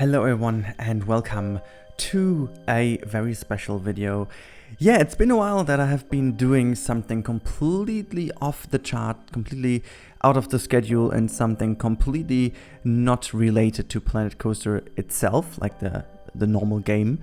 Hello everyone and welcome to a very special video. Yeah, it's been a while that I have been doing something completely off the chart, completely out of the schedule, and something completely not related to Planet Coaster itself, like the normal game.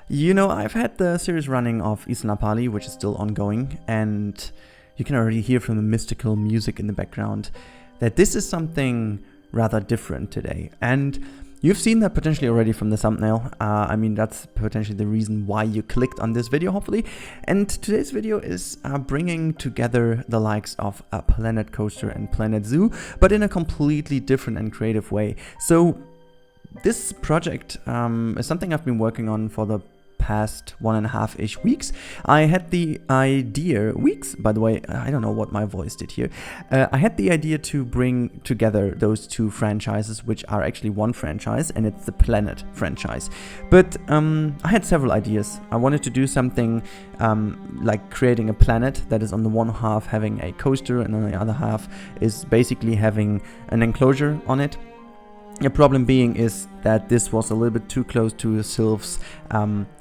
You know, I've had the series running of Isla Pali, which is still ongoing, and you can already hear from the mystical music in the background that this is something rather different today. And you've seen that potentially already from the thumbnail. I mean, that's potentially the reason why you clicked on this video, hopefully. And today's video is bringing together the likes of Planet Coaster and Planet Zoo, but in a completely different and creative way. So this project is something I've been working on for the past 1.5-ish weeks. I had the idea, weeks, by the way, I don't know what my voice did here. I had the idea to bring together those two franchises, which are actually one franchise, and it's the Planet franchise. But I had several ideas. I wanted to do something like creating a planet that is on the one half having a coaster, and on the other half is basically having an enclosure on it. The problem being is that this was a little bit too close to Sylph's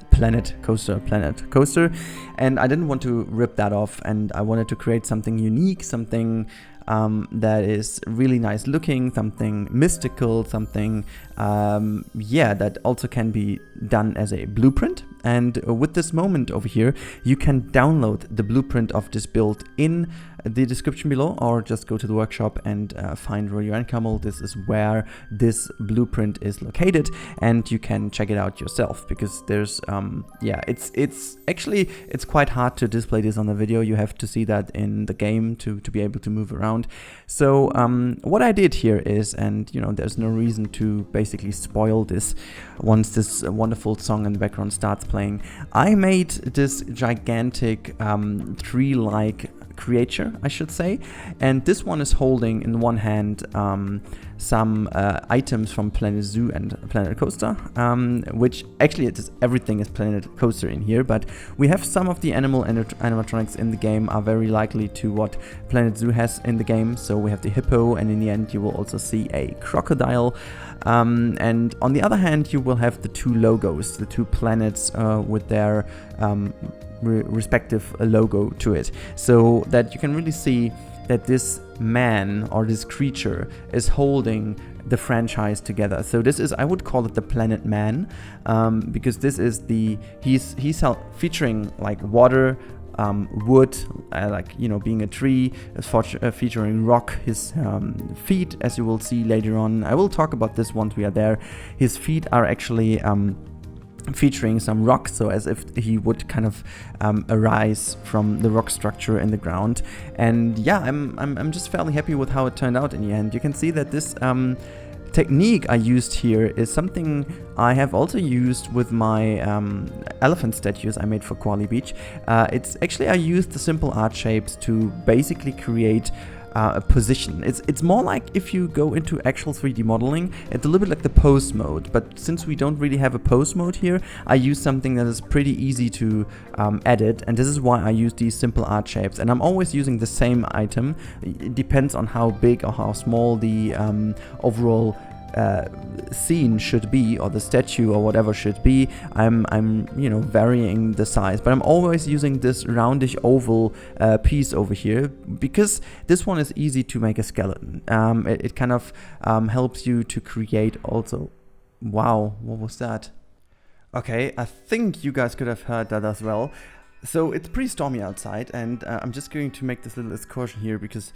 Planet Coaster, and I didn't want to rip that off, and I wanted to create something unique, something that is really nice looking, something mystical, something that also can be done as a blueprint. And with this moment over here, you can download the blueprint of this build in the description below, or just go to the workshop and find Rudi Rennkamel. This is where this blueprint is located, and you can check it out yourself, because there's it's quite hard to display this on the video. You have to see that in the game to be able to move around. So what I did here is, and you know, there's no reason to basically spoil this once this wonderful song in the background starts playing, I made this gigantic tree-like creature, I should say, and this one is holding in one hand some items from Planet Zoo and Planet Coaster, which actually everything is Planet Coaster in here, but we have some of the animatronics in the game are very likely to what Planet Zoo has in the game. So we have the hippo, and in the end you will also see a crocodile, and on the other hand you will have the two logos, the two planets with their respective logo to it, so that you can really see that this man or this creature is holding the franchise together. So this is, I would call it the Planet Man, because this is he's featuring like water, wood, like, you know, being a tree, featuring rock. His feet, as you will see later on, I will talk about this once we are there, his feet are actually featuring some rock, so as if he would kind of arise from the rock structure in the ground. And yeah, I'm just fairly happy with how it turned out in the end. You can see that this technique I used here is something I have also used with my elephant statues I made for Kuali Beach. It's actually, I used the simple art shapes to basically create a position. It's more like if you go into actual 3D modeling, it's a little bit like the pose mode, but since we don't really have a pose mode here, I use something that is pretty easy to edit, and this is why I use these simple art shapes. And I'm always using the same item. It depends on how big or how small the overall scene should be, or the statue or whatever should be. I'm you know, varying the size, but I'm always using this roundish oval piece over here, because this one is easy to make a skeleton. It kind of helps you to create also. Wow, what was that? Okay, I think you guys could have heard that as well. So it's pretty stormy outside, and I'm just going to make this little excursion here because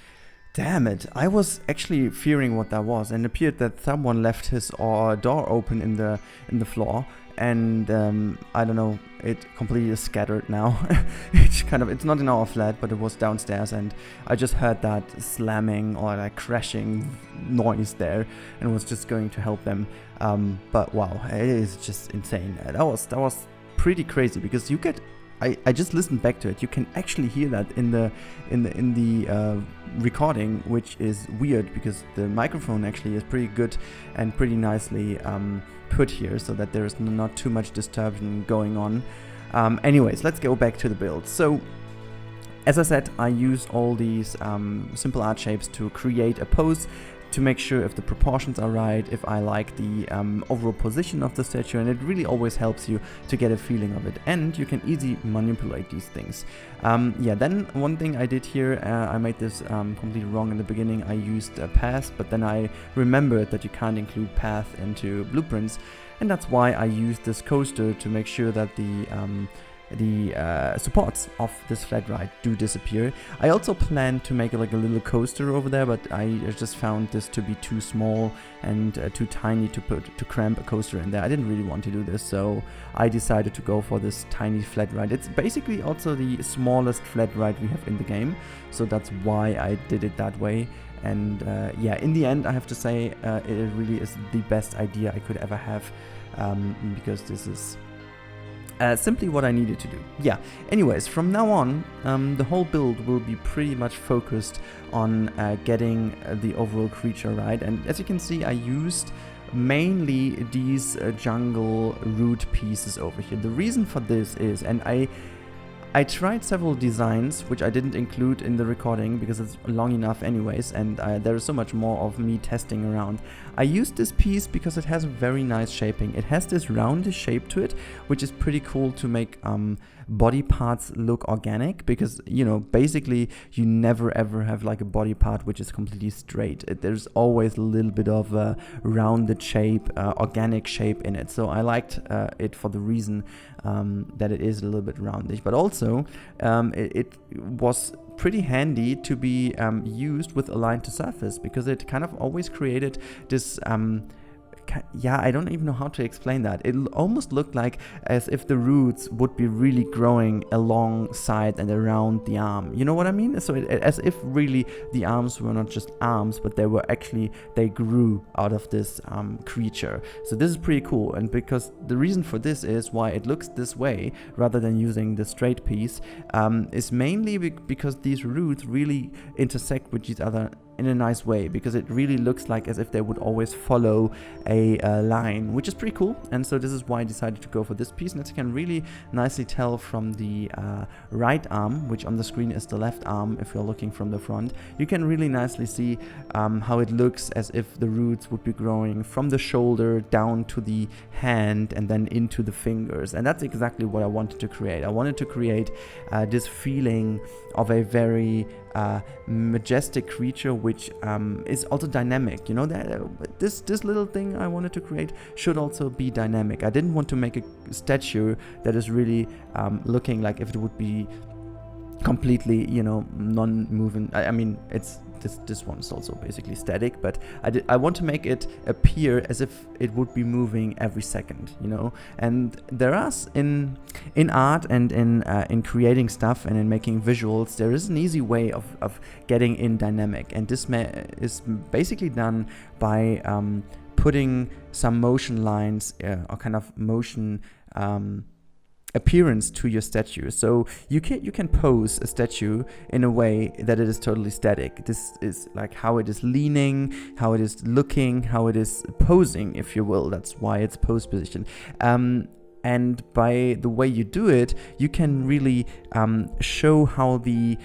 damn it, I was actually fearing what that was, and it appeared that someone left his door open in the floor, and I don't know, it completely scattered now. It's not in our flat, but it was downstairs, and I just heard that slamming or like crashing noise there, and was just going to help them. But wow, it is just insane. That was pretty crazy, because you get, I just listened back to it. You can actually hear that in the recording, which is weird because the microphone actually is pretty good and pretty nicely put here, so that there is not too much distortion going on. Anyways, let's go back to the build. So, as I said, I use all these simple art shapes to create a pose to make sure if the proportions are right, if I like the overall position of the statue, and it really always helps you to get a feeling of it, and you can easily manipulate these things. Then one thing I did here, I made this completely wrong in the beginning. I used path, but then I remembered that you can't include path into blueprints, and that's why I used this coaster to make sure that the supports of this flat ride do disappear. I also planned to make like a little coaster over there, but I just found this to be too small and too tiny to cramp a coaster in there. I didn't really want to do this, so I decided to go for this tiny flat ride. It's basically also the smallest flat ride we have in the game, so that's why I did it that way. And in the end, I have to say it really is the best idea I could ever have, because this is simply what I needed to do. Anyways, from now on, the whole build will be pretty much focused on getting the overall creature right. And as you can see, I used mainly these jungle root pieces over here. The reason for this is, and I tried several designs, which I didn't include in the recording because it's long enough anyways, and there is so much more of me testing around. I used this piece because it has a very nice shaping. It has this roundish shape to it, which is pretty cool to make body parts look organic, because, you know, basically you never ever have like a body part which is completely straight. There's always a little bit of a rounded shape, organic shape in it. So I liked it for the reason that it is a little bit roundish, but also it was pretty handy to be used with align to surface, because it kind of always created this I don't even know how to explain that. It almost looked like as if the roots would be really growing alongside and around the arm. You know what I mean? So as if really the arms were not just arms, but they grew out of this creature. So this is pretty cool. And because the reason for this is why it looks this way rather than using the straight piece is mainly because these roots really intersect with each other in a nice way, because it really looks like as if they would always follow a line, which is pretty cool. And so this is why I decided to go for this piece. And as you can really nicely tell from the right arm, which on the screen is the left arm if you're looking from the front, you can really nicely see how it looks as if the roots would be growing from the shoulder down to the hand and then into the fingers. And that's exactly what I wanted to create. I wanted to create this feeling of a very majestic creature, which is also dynamic. You know, that this little thing I wanted to create should also be dynamic. I didn't want to make a statue that is really looking like if it would be completely, you know, non-moving. I mean, it's this one's also basically static, but I want to make it appear as if it would be moving every second, you know. And there are in art and in creating stuff and in making visuals, there is an easy way of getting in dynamic, and this is basically done by putting some motion lines or kind of motion appearance to your statue. So you can pose a statue in a way that it is totally static. This is like how it is leaning, how it is looking, how it is posing, if you will. That's why it's pose position. And by the way you do it, you can really show how the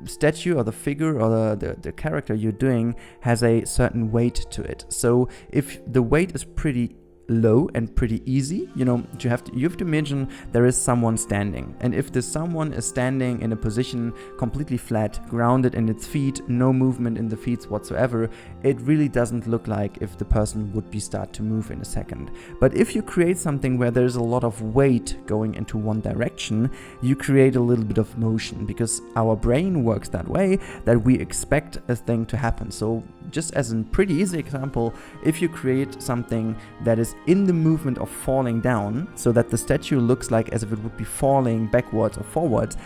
statue or the figure or the character you're doing has a certain weight to it. So if the weight is pretty low and pretty easy, you know, you have to imagine there is someone standing, and if this someone is standing in a position completely flat, grounded in its feet, no movement in the feet whatsoever, it really doesn't look like if the person would start to move in a second. But if you create something where there's a lot of weight going into one direction, you create a little bit of motion, because our brain works that way, that we expect a thing to happen. So just as a pretty easy example, if you create something that is in the movement of falling down, so that the statue looks like as if it would be falling backwards or forwards,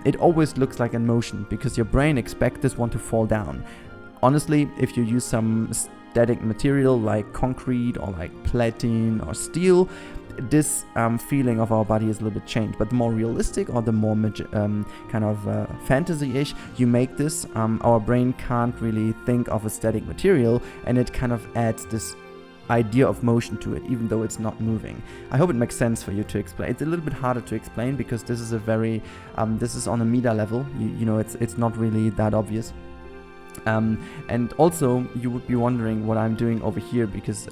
it always looks like in motion, because your brain expects this one to fall down. Honestly, if you use some static material like concrete or like platinum or steel, this feeling of our body is a little bit changed. But the more realistic or the more kind of fantasy-ish you make this, our brain can't really think of a static material, and it kind of adds this idea of motion to it, even though it's not moving. I hope it makes sense for you to explain. It's a little bit harder to explain because this is a very this is on a meta level. You know, it's not really that obvious. And also, you would be wondering what I'm doing over here, because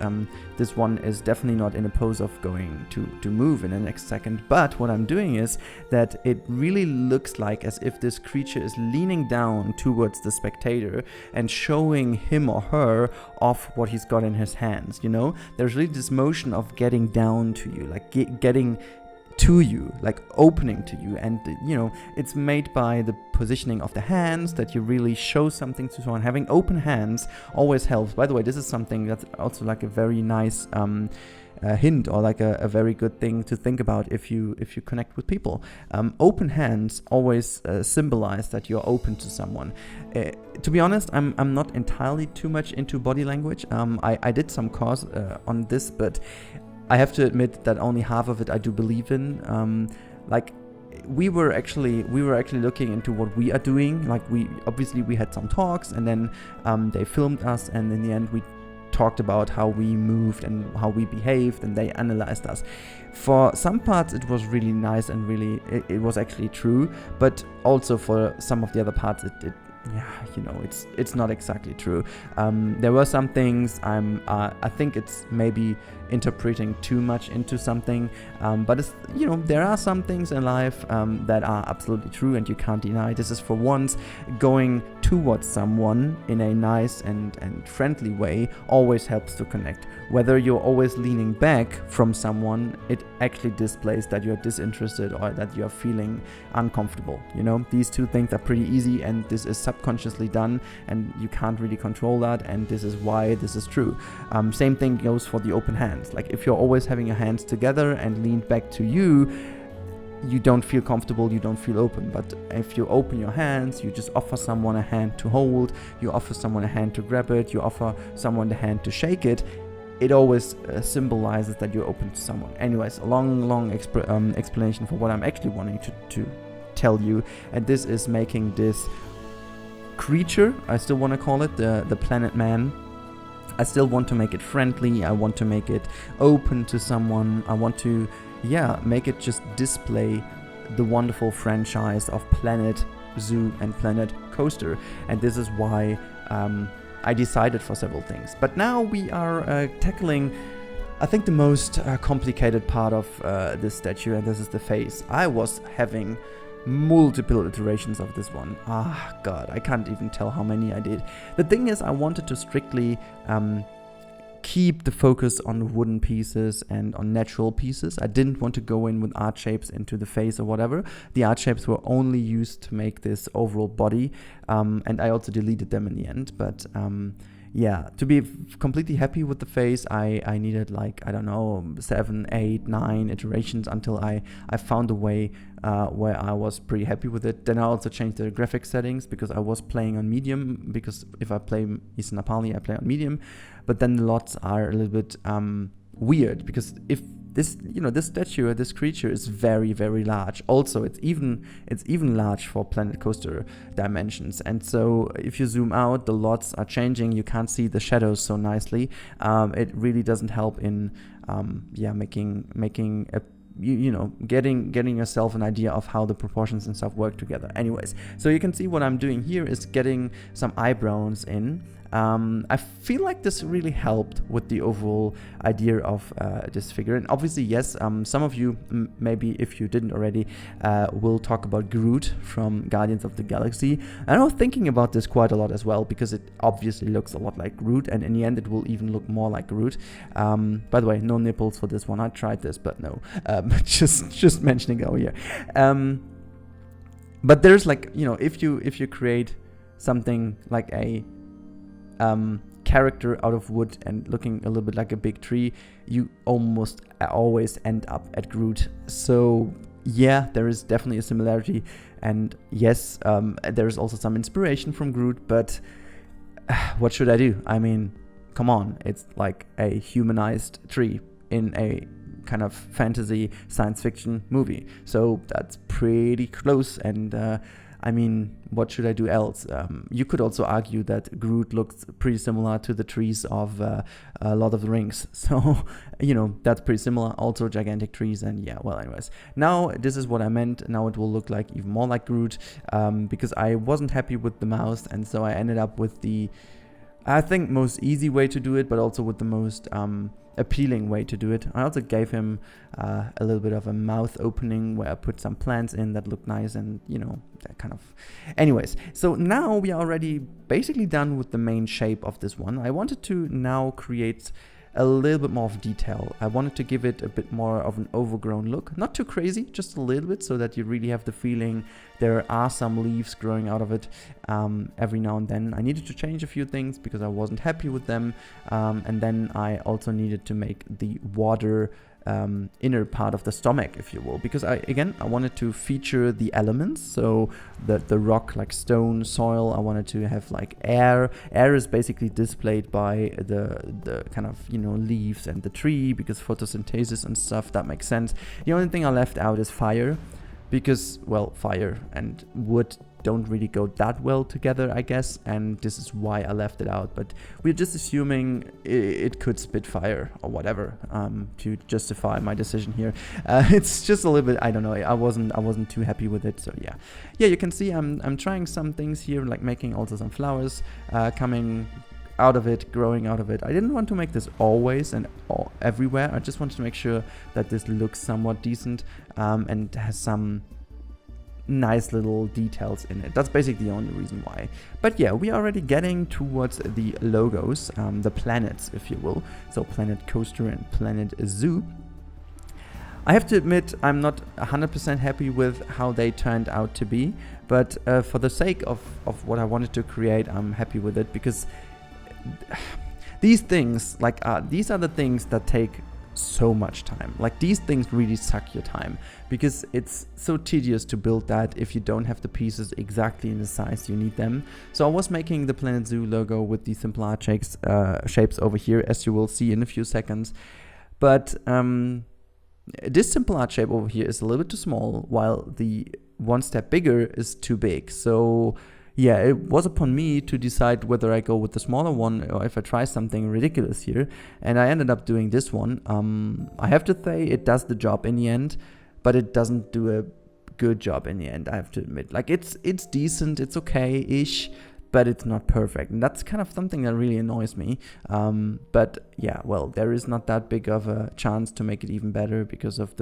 this one is definitely not in a pose of going to move in the next second. But what I'm doing is that it really looks like as if this creature is leaning down towards the spectator and showing him or her off what he's got in his hands, you know? There's really this motion of getting down to you, like getting to you, like opening to you, and you know, it's made by the positioning of the hands, that you really show something to someone. Having open hands always helps. By the way, this is something that's also like a very nice hint, or like a very good thing to think about if you connect with people. Open hands always symbolize that you're open to someone. To be honest, I'm not entirely too much into body language. I did some course on this, but I have to admit that only half of it I do believe in. Like we were actually looking into what we are doing. Like we had some talks, and then they filmed us, and in the end we talked about how we moved and how we behaved, and they analyzed us. For some parts it was really nice, and really it was actually true, but also for some of the other parts it yeah, you know, it's not exactly true. There were some things I think it's maybe interpreting too much into something, but it's, you know, there are some things in life that are absolutely true, and you can't deny. This is for once going towards someone in a nice and friendly way always helps to connect. Whether you're always leaning back from someone, it actually displays that you're disinterested or that you're feeling uncomfortable. You know, these two things are pretty easy, and this is subconsciously done, and you can't really control that, and this is why this is true. Same thing goes for the open hands. Like if you're always having your hands together and leaned back to you, you don't feel comfortable, you don't feel open. But if you open your hands, you just offer someone a hand to hold, you offer someone a hand to grab it, you offer someone the hand to shake it, it always symbolizes that you're open to someone. Anyways, a long explanation for what I'm actually wanting to tell you, and this is making this creature, I still want to call it the planet man. I still want to make it friendly, I want to make it open to someone, I want to make it just display the wonderful franchise of Planet Zoo and Planet Coaster. And this is why I decided for several things. But now we are tackling, I think, the most complicated part of this statue, and this is the face. I was having multiple iterations of this one. God, I can't even tell how many I did. The thing is, I wanted to strictly keep the focus on wooden pieces and on natural pieces. I didn't want to go in with art shapes into the face or whatever. The art shapes were only used to make this overall body, and I also deleted them in the end. But to be completely happy with the face, I needed, like, I don't know, 7, 8, 9 iterations until I found a way where I was pretty happy with it. Then I also changed the graphic settings because I was playing on medium, because if I play Eastern Nepali, I play on medium. But then the lots are a little bit weird, because if this statue, this creature is very, very large. Also, it's even large for Planet Coaster dimensions. And so if you zoom out, the lots are changing. You can't see the shadows so nicely. It really doesn't help in making a getting yourself an idea of how the proportions and stuff work together. Anyways, so you can see what I'm doing here is getting some eyebrows in. I feel like this really helped with the overall idea of this figure. And obviously, yes, some of you, maybe if you didn't already, will talk about Groot from Guardians of the Galaxy. And I was thinking about this quite a lot as well, because it obviously looks a lot like Groot, and in the end it will even look more like Groot. By the way, no nipples for this one. I tried this, but no. Just mentioning over here. But there's, like, if you create something like a character out of wood and looking a little bit like a big tree, you almost always end up at Groot. So yeah, there is definitely a similarity, and yes, there is also some inspiration from Groot, but what should I do? I mean, come on, it's like a humanized tree in a kind of fantasy science fiction movie, so that's pretty close. And I mean, what should I do else? You could also argue that Groot looks pretty similar to the trees of Lord of the Rings. So, that's pretty similar. Also gigantic trees, and yeah, well, anyways. Now, this is what I meant. Now it will look like even more like Groot, because I wasn't happy with the mouse, and so I ended up with the, I think, most easy way to do it, but also with the most appealing way to do it. I also gave him a little bit of a mouth opening where I put some plants in that look nice, and that kind of. Anyways, so now we are already basically done with the main shape of this one. I wanted to now create a little bit more of detail. I wanted to give it a bit more of an overgrown look. Not too crazy, just a little bit, so that you really have the feeling there are some leaves growing out of it every now and then. I needed to change a few things because I wasn't happy with them. And then I also needed to make the water inner part of the stomach, if you will, because I wanted to feature the elements. So the rock, like stone, soil, I wanted to have like air. Air is basically displayed by the kind of leaves and the tree, because photosynthesis and stuff, that makes sense. The only thing I left out is fire, because, well, fire and wood don't really go that well together, I guess, and this is why I left it out. But we're just assuming it could spit fire or whatever to justify my decision here. It's just a little bit, I don't know, I wasn't too happy with it. So yeah, you can see I'm trying some things here, like making also some flowers coming out of it, growing out of it. I didn't want to make this always and everywhere. I just wanted to make sure that this looks somewhat decent and has some nice little details in it. That's basically the only reason why. But yeah, we are already getting towards the logos, the planets, if you will. So Planet Coaster and Planet Zoo. I have to admit, I'm not 100% happy with how they turned out to be, but for the sake of what I wanted to create, I'm happy with it, because these things, like these are the things that take so much time. Like, these things really suck your time, because it's so tedious to build that if you don't have the pieces exactly in the size you need them. So I was making the Planet Zoo logo with the simple art shapes over here, as you will see in a few seconds. But this simple art shape over here is a little bit too small, while the one step bigger is too big. So yeah, it was upon me to decide whether I go with the smaller one or if I try something ridiculous here. And I ended up doing this one. I have to say it does the job in the end, but it doesn't do a good job in the end, I have to admit. Like, it's decent, it's okay-ish, but it's not perfect. And that's kind of something that really annoys me. But yeah, well, there is not that big of a chance to make it even better because of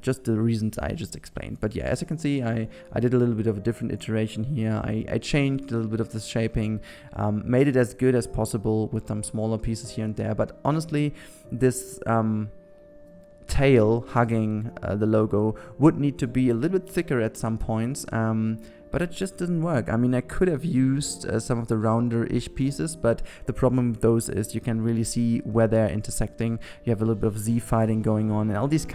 just the reasons I just explained. But yeah, as you can see, I did a little bit of a different iteration here. I changed a little bit of the shaping, made it as good as possible with some smaller pieces here and there. But honestly, this tail hugging the logo would need to be a little bit thicker at some points. But it just didn't work. I mean, I could have used some of the rounder-ish pieces, but the problem with those is you can really see where they're intersecting. You have a little bit of Z fighting going on, and all these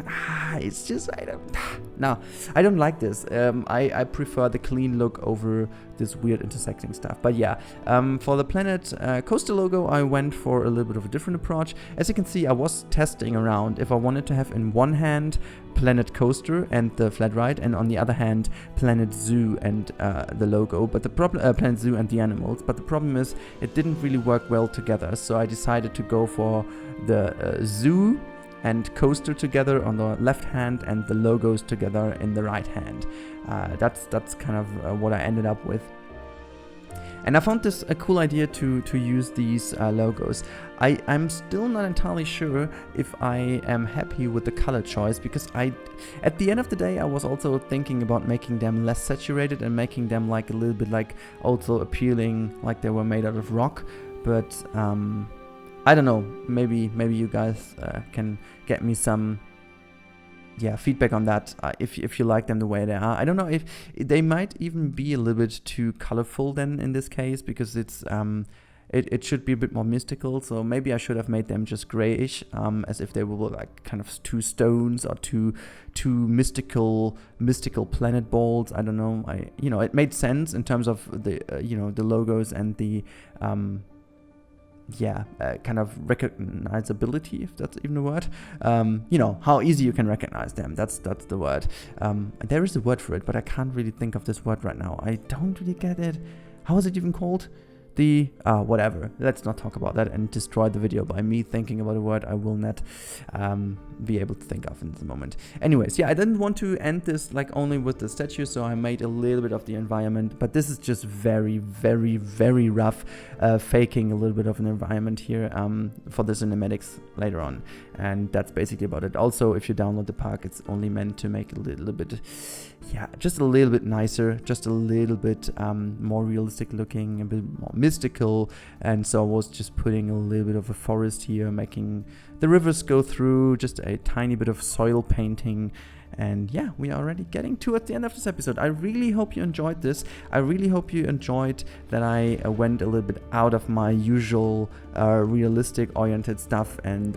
it's just, I don't like this. I prefer the clean look over this weird intersecting stuff. But yeah, for the Planet Coaster logo, I went for a little bit of a different approach. As you can see, I was testing around if I wanted to have in one hand Planet Coaster and the flat ride, and on the other hand Planet Zoo and the logo, but the problem Planet Zoo and the animals. But the problem is it didn't really work well together, so I decided to go for the zoo and coaster together on the left hand and the logos together in the right hand. That's kind of what I ended up with. And I found this a cool idea to use these logos. I'm still not entirely sure if I am happy with the color choice, because at the end of the day, I was also thinking about making them less saturated and making them like a little bit like also appealing, like they were made out of rock. But I don't know, maybe you guys can get me some feedback on that, if you like them the way they are. I don't know if they might even be a little bit too colorful then in this case, because it's it should be a bit more mystical. So maybe I should have made them just grayish, as if they were like kind of two stones or two mystical planet balls. I don't know. It made sense in terms of the the logos and the kind of recognizability, if that's even a word. How easy you can recognize them. That's the word. There is a word for it, but I can't really think of this word right now. I don't really get it. How is it even called? Whatever. Let's not talk about that and destroy the video by me thinking about a word I will not be able to think of in this moment. Anyways, I didn't want to end this like only with the statue, so I made a little bit of the environment, but this is just very, very, very rough, faking a little bit of an environment here for the cinematics later on. And that's basically about it. Also, if you download the pack, it's only meant to make a little bit, just a little bit nicer, just a little bit more realistic looking, a bit more mystical. And so I was just putting a little bit of a forest here, making the rivers go through, just a tiny bit of soil painting. And we are already getting towards the end of this episode. I really hope you enjoyed this. I really hope you enjoyed that I went a little bit out of my usual realistic oriented stuff and,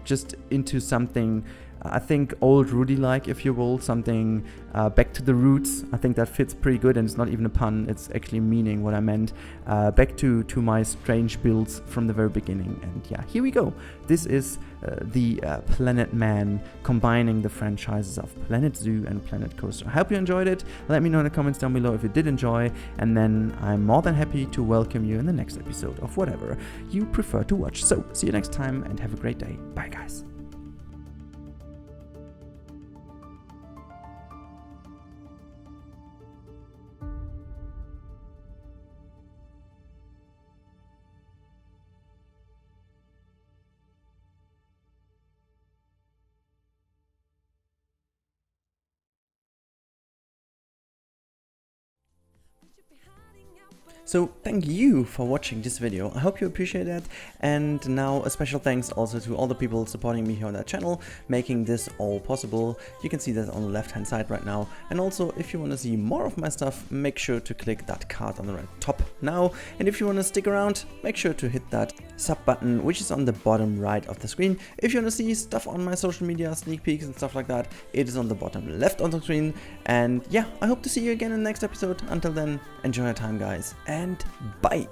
just into something, I think, old Rudi-like, if you will, something back to the roots. I think that fits pretty good, and it's not even a pun, it's actually meaning what I meant. Back to my strange builds from the very beginning. And here we go. This is the Planet Man, combining the franchises of Planet Zoo and Planet Coaster. I hope you enjoyed it. Let me know in the comments down below if you did enjoy, and then I'm more than happy to welcome you in the next episode of whatever you prefer to watch. So, see you next time and have a great day. Bye, guys. So thank you for watching this video. I hope you appreciate that. And now a special thanks also to all the people supporting me here on that channel, making this all possible. You can see that on the left hand side right now. And also, if you want to see more of my stuff, make sure to click that card on the right top now. And if you want to stick around, make sure to hit that sub button, which is on the bottom right of the screen. If you want to see stuff on my social media, sneak peeks and stuff like that, it is on the bottom left on the screen. And I hope to see you again in the next episode. Until then, enjoy your time, guys, and bye.